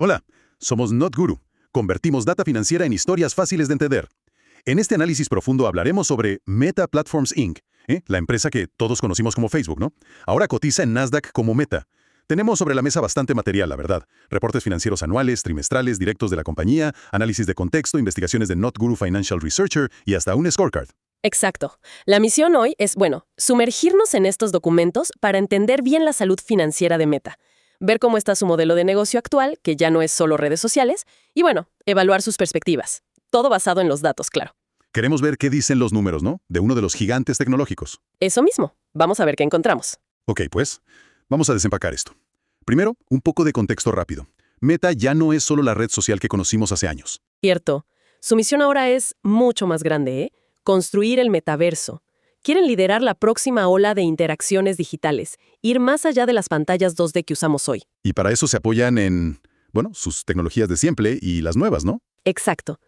Hola, somos NotGuru. Convertimos data financiera en historias fáciles de entender. En este análisis profundo hablaremos sobre Meta Platforms Inc., la empresa que todos conocimos como Facebook, ¿no? Ahora cotiza en Nasdaq como Meta. Tenemos sobre la mesa bastante material, la verdad. Reportes financieros anuales, trimestrales, directos de la compañía, análisis de contexto, investigaciones de NotGuru Financial Researcher y hasta un scorecard. Exacto. La misión hoy es, sumergirnos en estos documentos para entender bien la salud financiera de Meta, ver cómo está su modelo de negocio actual, que ya no es solo redes sociales, y evaluar sus perspectivas. Todo basado en los datos, claro. Queremos ver qué dicen los números, ¿no? De uno de los gigantes tecnológicos. Eso mismo. Vamos a ver qué encontramos. Ok, pues, vamos a desempacar esto. Primero, un poco de contexto rápido. Meta ya no es solo la red social que conocimos hace años. Cierto. Su misión ahora es mucho más grande, ¿eh? Construir el metaverso. Quieren liderar la próxima ola de interacciones digitales, ir más allá de las pantallas 2D que usamos hoy. Y para eso se apoyan en, sus tecnologías de siempre y las nuevas, ¿no? Exacto.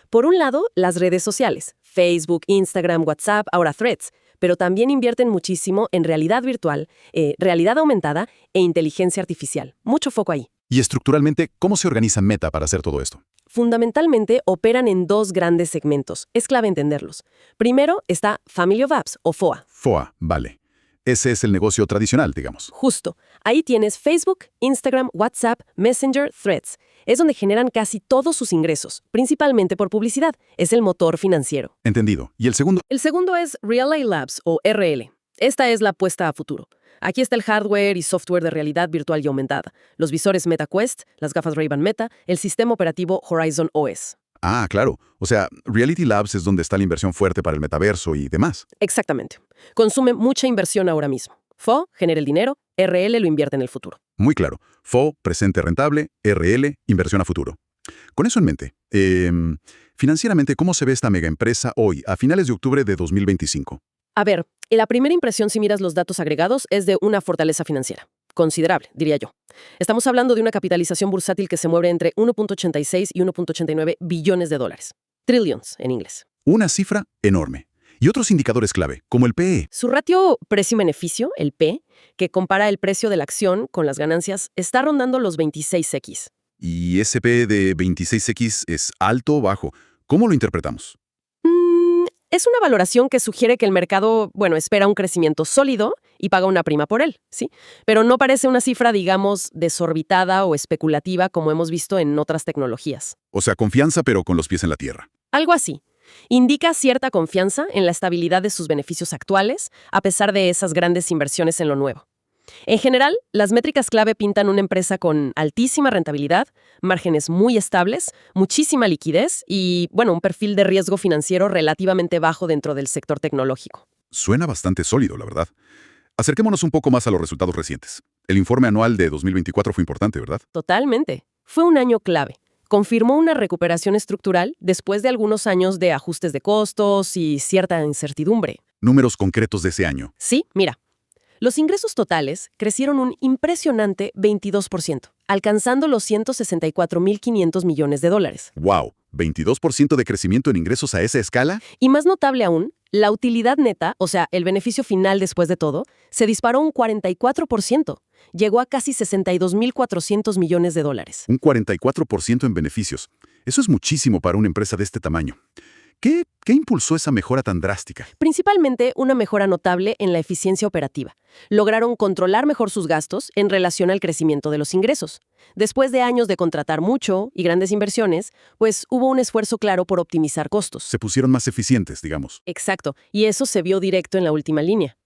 Por un lado, las redes sociales, Facebook, Instagram, WhatsApp, ahora Threads, pero también invierten muchísimo en realidad virtual, realidad aumentada e inteligencia artificial. Mucho foco ahí. Y estructuralmente, ¿cómo se organiza Meta para hacer todo esto? Fundamentalmente operan en dos grandes segmentos. Es clave entenderlos. Primero está Family of Apps, o FOA. FOA, vale. Ese es el negocio tradicional, digamos. Justo. Ahí tienes Facebook, Instagram, WhatsApp, Messenger, Threads. Es donde generan casi todos sus ingresos, principalmente por publicidad. Es el motor financiero. Entendido. ¿Y el segundo? El segundo es Relay Labs, o RL. Esta es la apuesta a futuro. Aquí está el hardware y software de realidad virtual y aumentada, los visores MetaQuest, las gafas Ray-Ban Meta, el sistema operativo Horizon OS. Ah, claro. O sea, Reality Labs es donde está la inversión fuerte para el metaverso y demás. Exactamente. Consume mucha inversión ahora mismo. FO genera el dinero, RL lo invierte en el futuro. Muy claro. FO, presente rentable, RL, inversión a futuro. Con eso en mente, financieramente, ¿cómo se ve esta megaempresa hoy, a finales de octubre de 2025? A ver, la primera impresión si miras los datos agregados es de una fortaleza financiera. Considerable, diría yo. Estamos hablando de una capitalización bursátil que se mueve entre 1.86 y 1.89 billones de dólares. Trillions, en inglés. Una cifra enorme. Y otros indicadores clave, como el PE. Su ratio precio-beneficio, el P, que compara el precio de la acción con las ganancias, está rondando los 26x. ¿Y ese P de 26x es alto o bajo? ¿Cómo lo interpretamos? Es una valoración que sugiere que el mercado, espera un crecimiento sólido y paga una prima por él, ¿sí? Pero no parece una cifra, digamos, desorbitada o especulativa como hemos visto en otras tecnologías. O sea, confianza pero con los pies en la tierra. Algo así. Indica cierta confianza en la estabilidad de sus beneficios actuales, a pesar de esas grandes inversiones en lo nuevo. En general, las métricas clave pintan una empresa con altísima rentabilidad, márgenes muy estables, muchísima liquidez y, un perfil de riesgo financiero relativamente bajo dentro del sector tecnológico. Suena bastante sólido, la verdad. Acerquémonos un poco más a los resultados recientes. El informe anual de 2024 fue importante, ¿verdad? Totalmente. Fue un año clave. Confirmó una recuperación estructural después de algunos años de ajustes de costos y cierta incertidumbre. Números concretos de ese año. Sí, mira. Los ingresos totales crecieron un impresionante 22%, alcanzando los 164.500 millones de dólares. ¡Wow! ¿22% de crecimiento en ingresos a esa escala? Y más notable aún, la utilidad neta, o sea, el beneficio final después de todo, se disparó un 44%. Llegó a casi 62.400 millones de dólares. Un 44% en beneficios. Eso es muchísimo para una empresa de este tamaño. ¿Qué impulsó esa mejora tan drástica? Principalmente una mejora notable en la eficiencia operativa. Lograron controlar mejor sus gastos en relación al crecimiento de los ingresos. Después de años de contratar mucho y grandes inversiones, hubo un esfuerzo claro por optimizar costos. Se pusieron más eficientes, digamos. Exacto, y eso se vio directo en la última línea.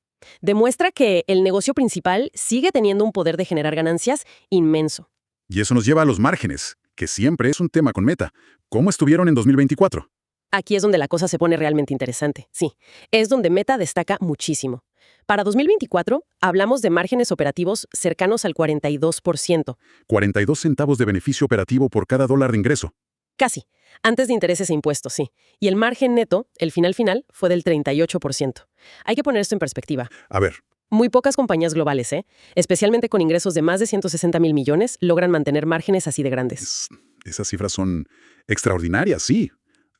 Demuestra que el negocio principal sigue teniendo un poder de generar ganancias inmenso. Y eso nos lleva a los márgenes, que siempre es un tema con Meta. ¿Cómo estuvieron en 2024? Aquí es donde la cosa se pone realmente interesante. Sí, es donde Meta destaca muchísimo. Para 2024, hablamos de márgenes operativos cercanos al 42%. 42 centavos de beneficio operativo por cada dólar de ingreso. Casi, antes de intereses e impuestos, sí. Y el margen neto, el final, fue del 38%. Hay que poner esto en perspectiva. A ver. Muy pocas compañías globales, especialmente con ingresos de más de 160.000 millones, logran mantener márgenes así de grandes. Esas cifras son extraordinarias, sí.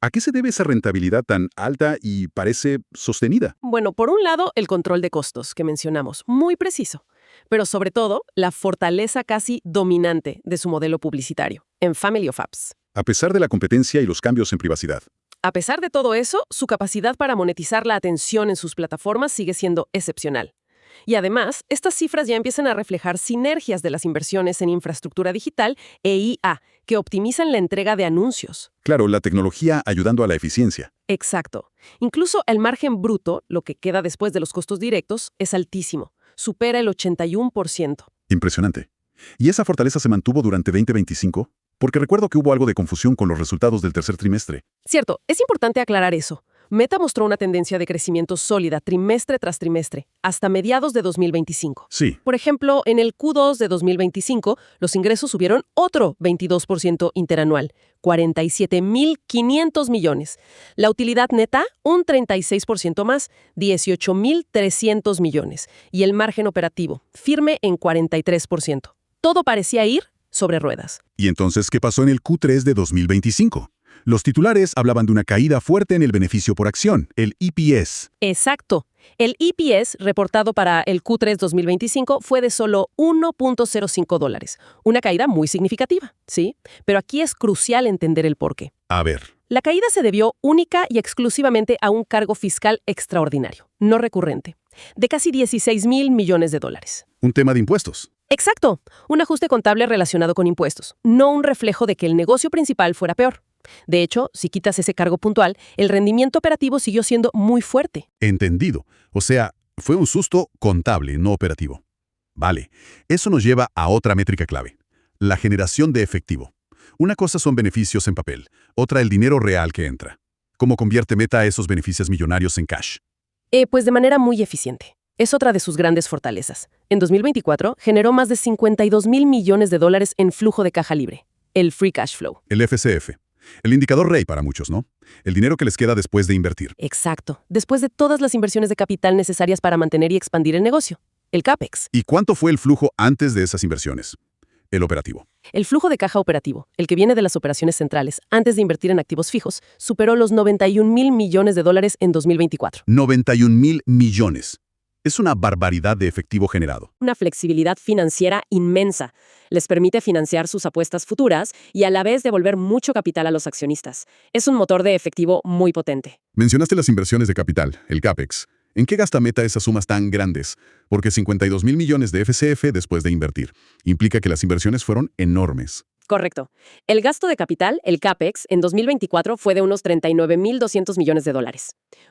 ¿A qué se debe esa rentabilidad tan alta y parece sostenida? Bueno, por un lado, el control de costos que mencionamos, muy preciso. pero sobre todo, la fortaleza casi dominante de su modelo publicitario, en Family of Apps. A pesar de la competencia y los cambios en privacidad. A pesar de todo eso, su capacidad para monetizar la atención en sus plataformas sigue siendo excepcional. Y además, estas cifras ya empiezan a reflejar sinergias de las inversiones en infraestructura digital e IA, que optimizan la entrega de anuncios. Claro, la tecnología ayudando a la eficiencia. Exacto. Incluso el margen bruto, lo que queda después de los costos directos, es altísimo. Supera el 81%. Impresionante. ¿Y esa fortaleza se mantuvo durante 2025? Porque recuerdo que hubo algo de confusión con los resultados del tercer trimestre. Cierto, es importante aclarar eso. Meta mostró una tendencia de crecimiento sólida trimestre tras trimestre, hasta mediados de 2025. Sí. Por ejemplo, en el Q2 de 2025, los ingresos subieron otro 22% interanual, 47.500 millones. La utilidad neta, un 36% más, 18.300 millones. Y el margen operativo, firme en 43%. Todo parecía ir sobre ruedas. ¿Y entonces qué pasó en el Q3 de 2025? Los titulares hablaban de una caída fuerte en el beneficio por acción, el EPS. Exacto. El EPS reportado para el Q3 2025 fue de solo $1.05. Una caída muy significativa, ¿sí? Pero aquí es crucial entender el porqué. A ver. La caída se debió única y exclusivamente a un cargo fiscal extraordinario, no recurrente, de casi $16.000 millones. Un tema de impuestos. Exacto. Un ajuste contable relacionado con impuestos, no un reflejo de que el negocio principal fuera peor. De hecho, si quitas ese cargo puntual, el rendimiento operativo siguió siendo muy fuerte. Entendido. O sea, fue un susto contable, no operativo. Vale. Eso nos lleva a otra métrica clave. La generación de efectivo. Una cosa son beneficios en papel, otra el dinero real que entra. ¿Cómo convierte Meta esos beneficios millonarios en cash? Pues de manera muy eficiente. Es otra de sus grandes fortalezas. En 2024, generó más de $52.000 millones en flujo de caja libre, el Free Cash Flow. El FCF. El indicador rey para muchos, ¿no? El dinero que les queda después de invertir. Exacto. Después de todas las inversiones de capital necesarias para mantener y expandir el negocio. El CAPEX. ¿Y cuánto fue el flujo antes de esas inversiones? El operativo. El flujo de caja operativo, el que viene de las operaciones centrales antes de invertir en activos fijos, superó los $91.000 millones en 2024. 91.000 millones. Es una barbaridad de efectivo generado. Una flexibilidad financiera inmensa. Les permite financiar sus apuestas futuras y a la vez devolver mucho capital a los accionistas. Es un motor de efectivo muy potente. Mencionaste las inversiones de capital, el CAPEX. ¿En qué gasta Meta esas sumas tan grandes? Porque 52.000 millones de FCF después de invertir. Implica que las inversiones fueron enormes. Correcto. El gasto de capital, el CAPEX, en 2024 fue de unos $39.200 millones.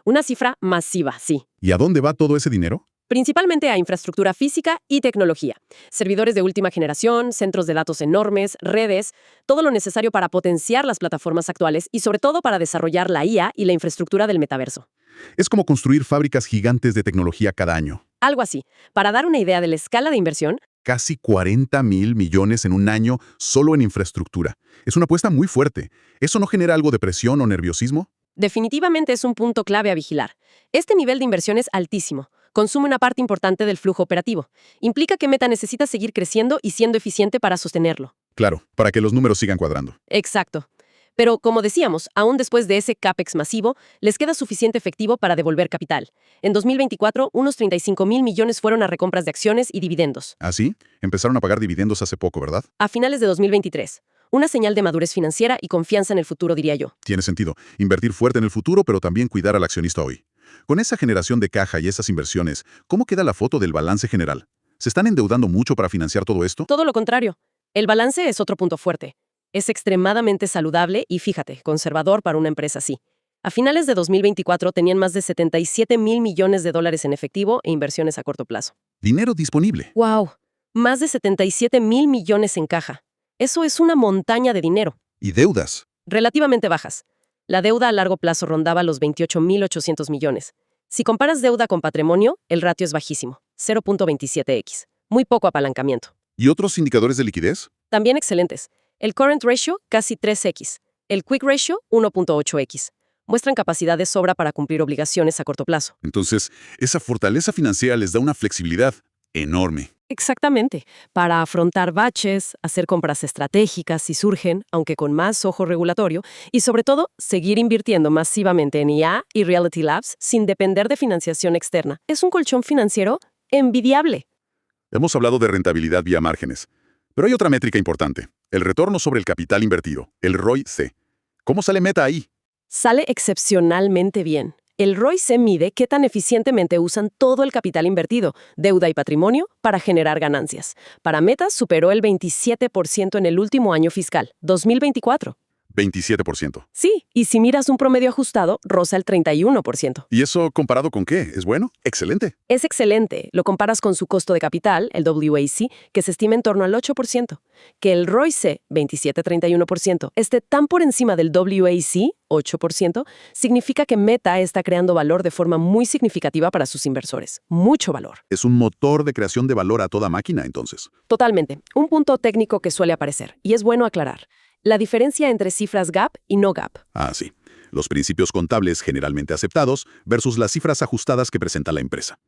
Una cifra masiva, sí. ¿Y a dónde va todo ese dinero? Principalmente a infraestructura física y tecnología. Servidores de última generación, centros de datos enormes, redes, todo lo necesario para potenciar las plataformas actuales y sobre todo para desarrollar la IA y la infraestructura del metaverso. Es como construir fábricas gigantes de tecnología cada año. Algo así. Para dar una idea de la escala de inversión, Casi 40.000 millones en un año solo en infraestructura. Es una apuesta muy fuerte. ¿Eso no genera algo de presión o nerviosismo? definitivamente es un punto clave a vigilar. Este nivel de inversión es altísimo. Consume una parte importante del flujo operativo. Implica que Meta necesita seguir creciendo y siendo eficiente para sostenerlo. Claro, para que los números sigan cuadrando. Exacto. Pero, como decíamos, aún después de ese CAPEX masivo, les queda suficiente efectivo para devolver capital. En 2024, unos 35.000 millones fueron a recompras de acciones y dividendos. ¿Ah, sí? Empezaron a pagar dividendos hace poco, ¿verdad? A finales de 2023. Una señal de madurez financiera y confianza en el futuro, diría yo. Tiene sentido. Invertir fuerte en el futuro, pero también cuidar al accionista hoy. Con esa generación de caja y esas inversiones, ¿cómo queda la foto del balance general? ¿Se están endeudando mucho para financiar todo esto? Todo lo contrario. El balance es otro punto fuerte. Es extremadamente saludable y, fíjate, conservador para una empresa así. A finales de 2024 tenían más de 77.000 millones de dólares en efectivo e inversiones a corto plazo. Dinero disponible. ¡Wow! Más de 77.000 millones en caja. Eso es una montaña de dinero. Y deudas. Relativamente bajas. La deuda a largo plazo rondaba los 28.800 millones. Si comparas deuda con patrimonio, el ratio es bajísimo, 0.27x. Muy poco apalancamiento. ¿Y otros indicadores de liquidez? También excelentes. El current ratio, casi 3x. El quick ratio, 1.8x. Muestran capacidad de sobra para cumplir obligaciones a corto plazo. Entonces, esa fortaleza financiera les da una flexibilidad enorme. Exactamente. Para afrontar baches, hacer compras estratégicas si surgen, aunque con más ojo regulatorio, y sobre todo, seguir invirtiendo masivamente en IA y Reality Labs sin depender de financiación externa. Es un colchón financiero envidiable. Hemos hablado de rentabilidad vía márgenes, pero hay otra métrica importante, el retorno sobre el capital invertido, el ROI-C. ¿Cómo sale Meta ahí? Sale excepcionalmente bien. El ROI se mide qué tan eficientemente usan todo el capital invertido, deuda y patrimonio, para generar ganancias. Para Meta superó el 27% en el último año fiscal, 2024. 27%. Sí, y si miras un promedio ajustado, roza el 31%. ¿Y eso comparado con qué? ¿Es bueno? Excelente. Es excelente. Lo comparas con su costo de capital, el WACC, que se estima en torno al 8%. Que el ROIC, 27-31%, esté tan por encima del WACC, 8%, significa que Meta está creando valor de forma muy significativa para sus inversores. Mucho valor. Es un motor de creación de valor a toda máquina, entonces. Totalmente. Un punto técnico que suele aparecer, y es bueno aclarar. La diferencia entre cifras GAAP y no GAAP. Ah, sí. Los principios contables generalmente aceptados versus las cifras ajustadas que presenta la empresa.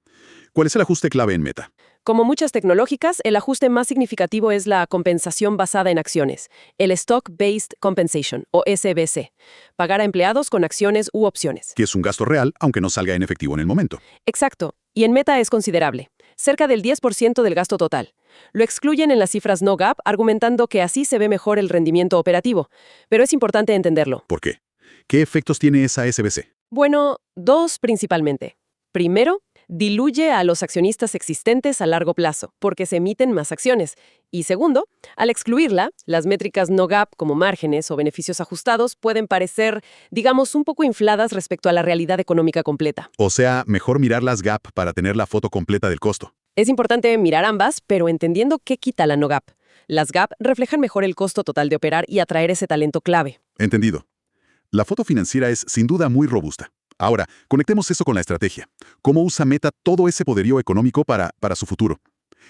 ¿Cuál es el ajuste clave en Meta? Como muchas tecnológicas, el ajuste más significativo es la compensación basada en acciones, el Stock-Based Compensation, o SBC. Pagar a empleados con acciones u opciones. Que es un gasto real, aunque no salga en efectivo en el momento. Exacto. Y en Meta es considerable. Cerca del 10% del gasto total. Lo excluyen en las cifras no GAAP, argumentando que así se ve mejor el rendimiento operativo. Pero es importante entenderlo. ¿Por qué? ¿Qué efectos tiene esa SBC? Bueno, dos principalmente. Primero, diluye a los accionistas existentes a largo plazo, porque se emiten más acciones. Y segundo, al excluirla, las métricas no GAAP como márgenes o beneficios ajustados pueden parecer, digamos, un poco infladas respecto a la realidad económica completa. O sea, mejor mirar las GAAP para tener la foto completa del costo. Es importante mirar ambas, pero entendiendo qué quita la no GAAP. Las GAAP reflejan mejor el costo total de operar y atraer ese talento clave. Entendido. La foto financiera es sin duda muy robusta. Ahora, conectemos eso con la estrategia. ¿Cómo usa Meta todo ese poderío económico para su futuro?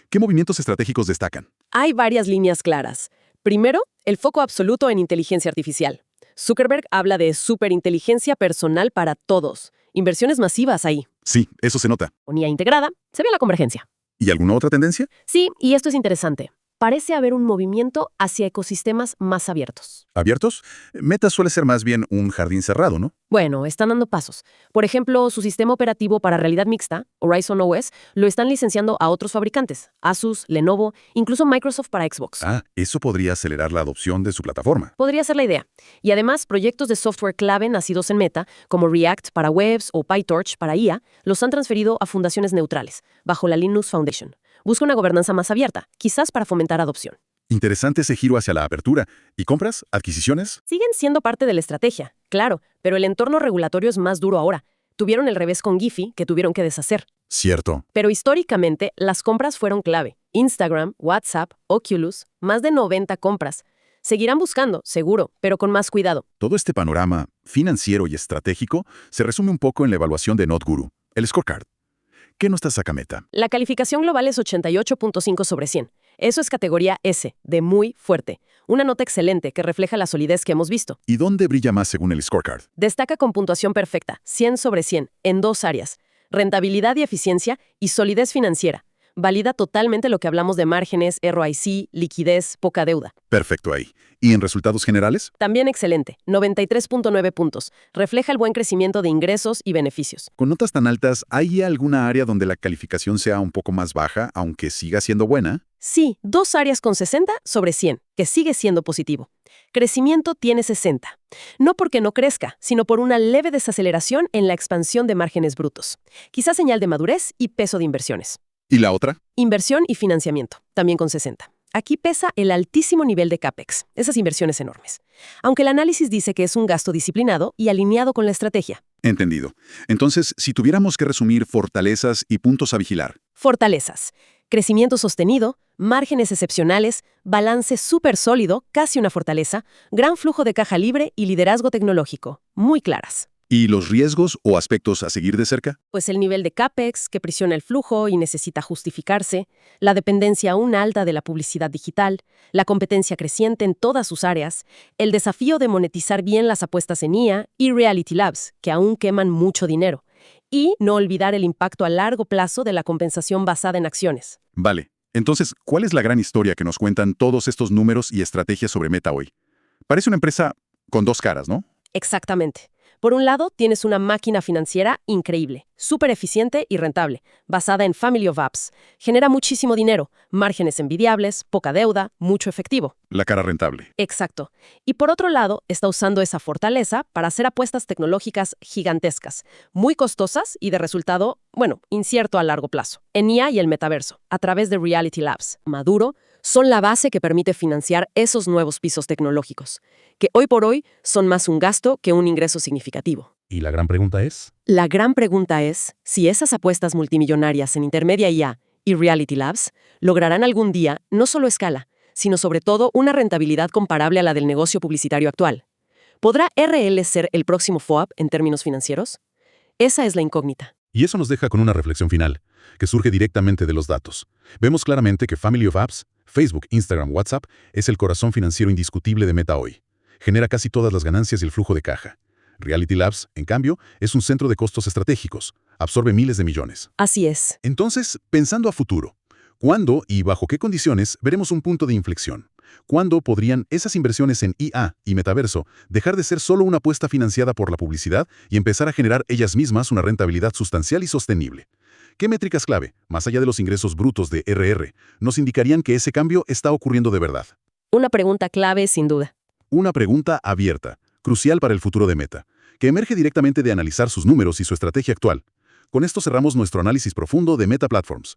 ¿Qué movimientos estratégicos destacan? Hay varias líneas claras. Primero, el foco absoluto en inteligencia artificial. Zuckerberg habla de superinteligencia personal para todos. Inversiones masivas ahí. Sí, eso se nota. Con IA integrada, se ve la convergencia. ¿Y alguna otra tendencia? Sí, y esto es interesante. Parece haber un movimiento hacia ecosistemas más abiertos. ¿Abiertos? Meta suele ser más bien un jardín cerrado, ¿no? Bueno, están dando pasos. Por ejemplo, su sistema operativo para realidad mixta, Horizon OS, lo están licenciando a otros fabricantes, Asus, Lenovo, incluso Microsoft para Xbox. Ah, eso podría acelerar la adopción de su plataforma. Podría ser la idea. Y además, proyectos de software clave nacidos en Meta, como React para webs o PyTorch para IA, los han transferido a fundaciones neutrales, bajo la Linux Foundation. Busca una gobernanza más abierta, quizás para fomentar adopción. Interesante ese giro hacia la apertura. ¿Y compras? ¿Adquisiciones? Siguen siendo parte de la estrategia, claro, pero el entorno regulatorio es más duro ahora. Tuvieron el revés con Giphy, que tuvieron que deshacer. Cierto. Pero históricamente, las compras fueron clave. Instagram, WhatsApp, Oculus, más de 90 compras. Seguirán buscando, seguro, pero con más cuidado. Todo este panorama financiero y estratégico se resume un poco en la evaluación de NotGuru, el scorecard. ¿Qué nos saca Meta? La calificación global es 88.5 sobre 100. Eso es categoría S, de muy fuerte. Una nota excelente que refleja la solidez que hemos visto. ¿Y dónde brilla más según el scorecard? Destaca con puntuación perfecta, 100 sobre 100, en dos áreas: rentabilidad y eficiencia y solidez financiera. Valida totalmente lo que hablamos de márgenes, ROIC, liquidez, poca deuda. Perfecto ahí. ¿Y en resultados generales? También excelente, 93.9 puntos. Refleja el buen crecimiento de ingresos y beneficios. Con notas tan altas, ¿hay alguna área donde la calificación sea un poco más baja, aunque siga siendo buena? Sí, dos áreas con 60 sobre 100, que sigue siendo positivo. Crecimiento tiene 60. No porque no crezca, sino por una leve desaceleración en la expansión de márgenes brutos. Quizás señal de madurez y peso de inversiones. ¿Y la otra? Inversión y financiamiento, también con 60. Aquí pesa el altísimo nivel de CAPEX, esas inversiones enormes. Aunque el análisis dice que es un gasto disciplinado y alineado con la estrategia. Entendido. Entonces, si tuviéramos que resumir fortalezas y puntos a vigilar. Fortalezas. Crecimiento sostenido, márgenes excepcionales, balance súper sólido, casi una fortaleza, gran flujo de caja libre y liderazgo tecnológico. Muy claras. ¿Y los riesgos o aspectos a seguir de cerca? Pues el nivel de CAPEX, que presiona el flujo y necesita justificarse, la dependencia aún alta de la publicidad digital, la competencia creciente en todas sus áreas, el desafío de monetizar bien las apuestas en IA y Reality Labs, que aún queman mucho dinero, y no olvidar el impacto a largo plazo de la compensación basada en acciones. Vale. Entonces, ¿cuál es la gran historia que nos cuentan todos estos números y estrategias sobre Meta hoy? Parece una empresa con dos caras, ¿no? Exactamente. Por un lado, tienes una máquina financiera increíble, súper eficiente y rentable, basada en Family of Apps. Genera muchísimo dinero, márgenes envidiables, poca deuda, mucho efectivo. La cara rentable. Exacto. Y por otro lado, está usando esa fortaleza para hacer apuestas tecnológicas gigantescas, muy costosas y de resultado, incierto a largo plazo. En IA y el metaverso, a través de Reality Labs, Maduro, son la base que permite financiar esos nuevos pisos tecnológicos, que hoy por hoy son más un gasto que un ingreso significativo. ¿Y la gran pregunta es? La gran pregunta es si esas apuestas multimillonarias en Intermedia IA y Reality Labs lograrán algún día no solo escala, sino sobre todo una rentabilidad comparable a la del negocio publicitario actual. ¿Podrá RL ser el próximo FOAP en términos financieros? Esa es la incógnita. Y eso nos deja con una reflexión final, que surge directamente de los datos. Vemos claramente que Family of Apps, Facebook, Instagram, WhatsApp, es el corazón financiero indiscutible de Meta hoy. Genera casi todas las ganancias y el flujo de caja. Reality Labs, en cambio, es un centro de costos estratégicos. Absorbe miles de millones. Así es. Entonces, pensando a futuro, ¿cuándo y bajo qué condiciones veremos un punto de inflexión? ¿Cuándo podrían esas inversiones en IA y metaverso dejar de ser solo una apuesta financiada por la publicidad y empezar a generar ellas mismas una rentabilidad sustancial y sostenible? ¿Qué métricas clave, más allá de los ingresos brutos de RR, nos indicarían que ese cambio está ocurriendo de verdad? Una pregunta clave, sin duda. Una pregunta abierta, crucial para el futuro de Meta, que emerge directamente de analizar sus números y su estrategia actual. Con esto cerramos nuestro análisis profundo de Meta Platforms.